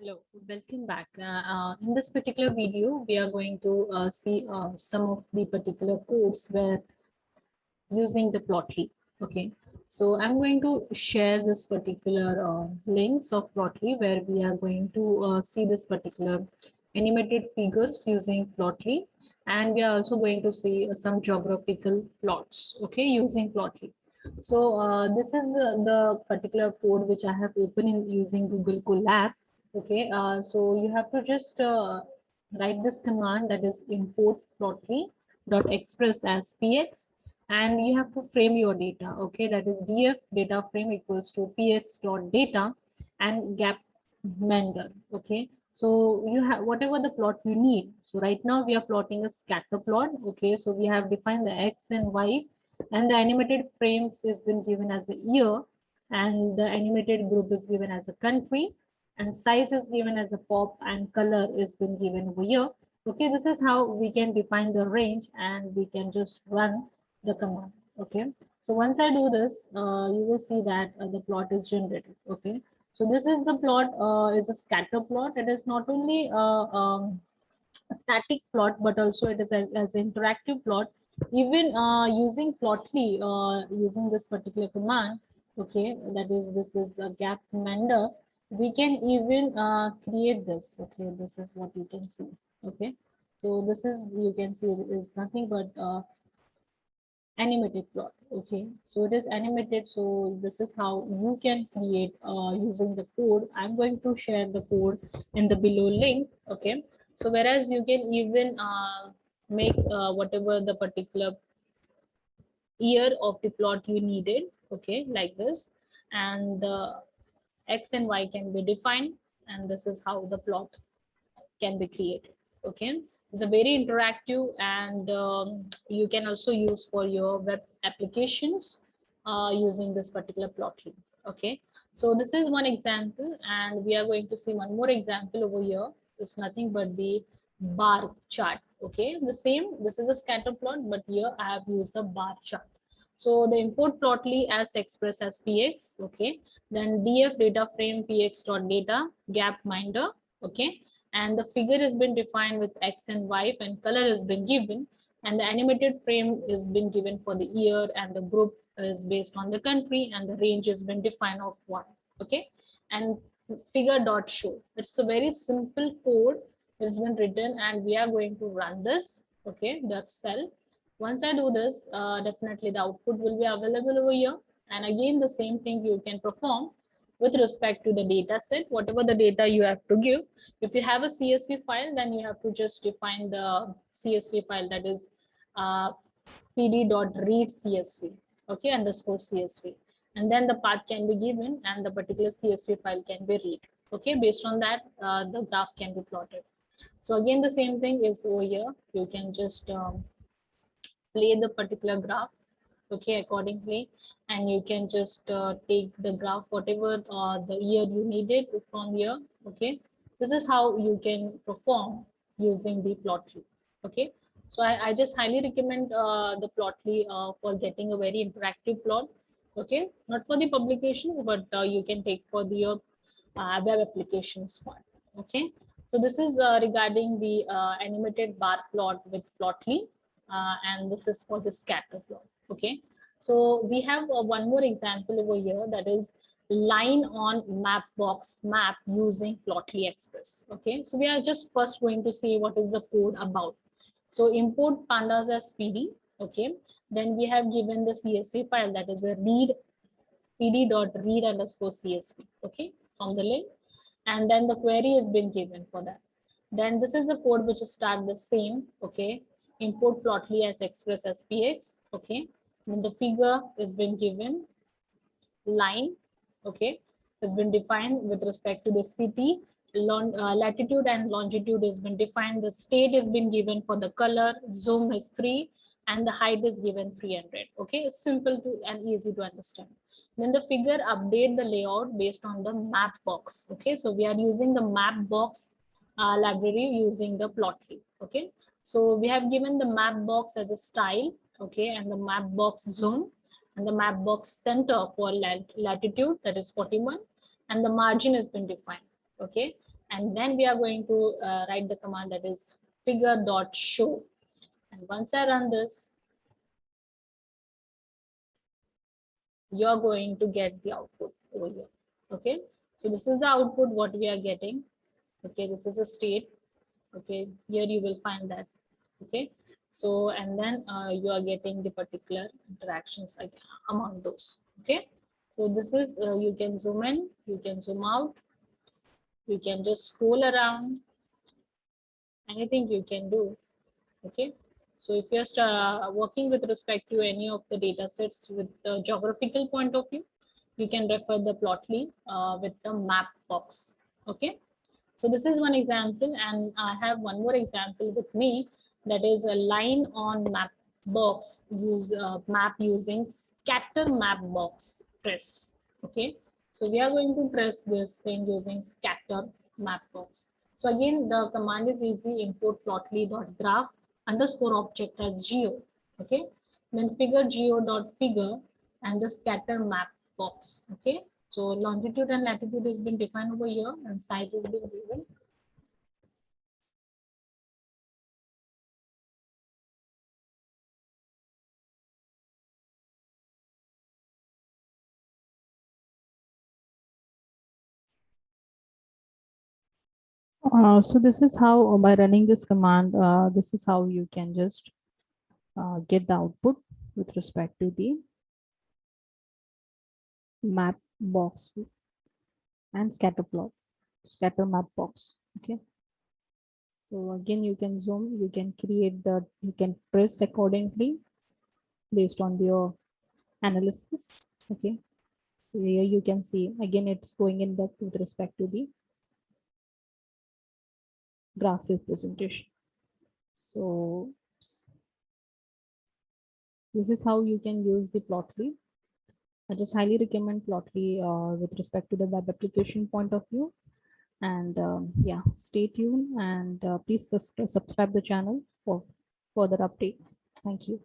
Hello, welcome back. In this particular video, we are going to see some of the particular codes where using the Plotly. Okay, so I'm going to share this particular links of Plotly where we are going to see this particular animated figures using Plotly, and we are also going to see some geographical plots. Okay, using Plotly. So this is the particular code which I have opened in using Google Colab. Okay, so you have to just write this command, that is import plotly.express as px, and you have to frame your data. Okay, that is df data frame equals to px dot data and gap mender. Okay, so you have whatever the plot you need. So right now we are plotting a scatter plot. Okay, so we have defined the x and y, and the animated frames is been given as a year, and the animated group is given as a country, and size is given as a pop, and color is been given over here. Okay, this is how we can define the range, and we can just run the command. Okay, so once I do this, you will see that the plot is generated. Okay, so this is the plot, is a scatter plot. It is not only a static plot, but also it is as interactive plot. Even using Plotly, using this particular command, okay, that is, this is a gap mender, we can even create this. Okay, this is what you can see. Okay, so this is, you can see, is nothing but animated plot. Okay, so it is animated. So this is how you can create using the code. I'm going to share the code in the below link. Okay, so whereas you can even make whatever the particular year of the plot you needed. Okay, like this, and the x and y can be defined, and this is how the plot can be created. Okay, it's a very interactive, and you can also use for your web applications using this particular Plotly. Okay, so this is one example, and we are going to see one more example over here. It's nothing but the bar chart. Okay, the same, this is a scatter plot, but here I have used a bar chart. So the import Plotly as express as px. Okay, then df data frame px dot data gap minder. Okay, and the figure has been defined with x and y, and color has been given, and the animated frame is been given for the year, and the group is based on the country, and the range has been defined of 1. Okay, and figure dot show, it's a very simple code has been written, and we are going to run this. Okay, the cell, once I do this, definitely the output will be available over here, and again the same thing you can perform with respect to the data set, whatever the data you have to give. If you have a CSV file, then you have to just define the CSV file, that is pd.read CSV, okay, underscore CSV. And then the path can be given, and the particular CSV file can be read. Okay, based on that, the graph can be plotted. So again, the same thing is over here. You can just play the particular graph, okay, accordingly, and you can just take the graph whatever the year you needed from here. Okay, this is how you can perform using the Plotly. Okay, so I just highly recommend the Plotly for getting a very interactive plot. Okay, not for the publications, but you can take for the web applications part. Okay, so this is regarding the animated bar plot with Plotly, and this is for the scatter plot. Okay, so we have one more example over here, that is line on map box map using Plotly Express. Okay, so we are just first going to see what is the code about. So import pandas as pd. Okay, then we have given the CSV file, that is a read pd.read underscore CSV. Okay, from the link, and then the query has been given for that. Then this is the code which start the same. Okay, import Plotly as express as px. Okay, then the figure has been given, line, okay, has been defined with respect to the city, latitude and longitude has been defined, the state has been given for the color, zoom is 3, and the height is given 300. Okay, it's simple to and easy to understand. Then the figure update the layout based on the map box. Okay, so we are using the map box library using the Plotly. Okay, so we have given the map box as a style. Okay, and the map box zone, and the map box center for latitude, that is 41, and the margin has been defined. Okay, And then we are going to write the command that is figure.show. And once I run this, you're going to get the output over here. Okay, so this is the output what we are getting. Okay, this is a state. Okay, here you will find that. Okay, so and then you are getting the particular interactions among those. Okay, so this is you can zoom in, you can zoom out, you can just scroll around, anything you can do. Okay, so if you're working with respect to any of the data sets with the geographical point of view, you can refer the Plotly with the map box. Okay, so this is one example, and I have one more example with me, that is a line on map box use map using scatter map box press. Okay, so we are going to press this thing using scatter map box. So again, the command is easy: import plotly.graph underscore object as geo. Okay, then figure geo.figure and the scatter map box. Okay, so longitude and latitude has been defined over here, and size has been given. So this is how, by running this command, this is how you can just get the output with respect to the map box and scatter map box. Okay. So again, you can zoom, you can create you can press accordingly based on your analysis. Okay. So here you can see again, it's going in depth with respect to the graph representation. So this is how you can use the Plotly. I just highly recommend Plotly with respect to the web application point of view. And yeah, stay tuned and please subscribe the channel for further update. Thank you.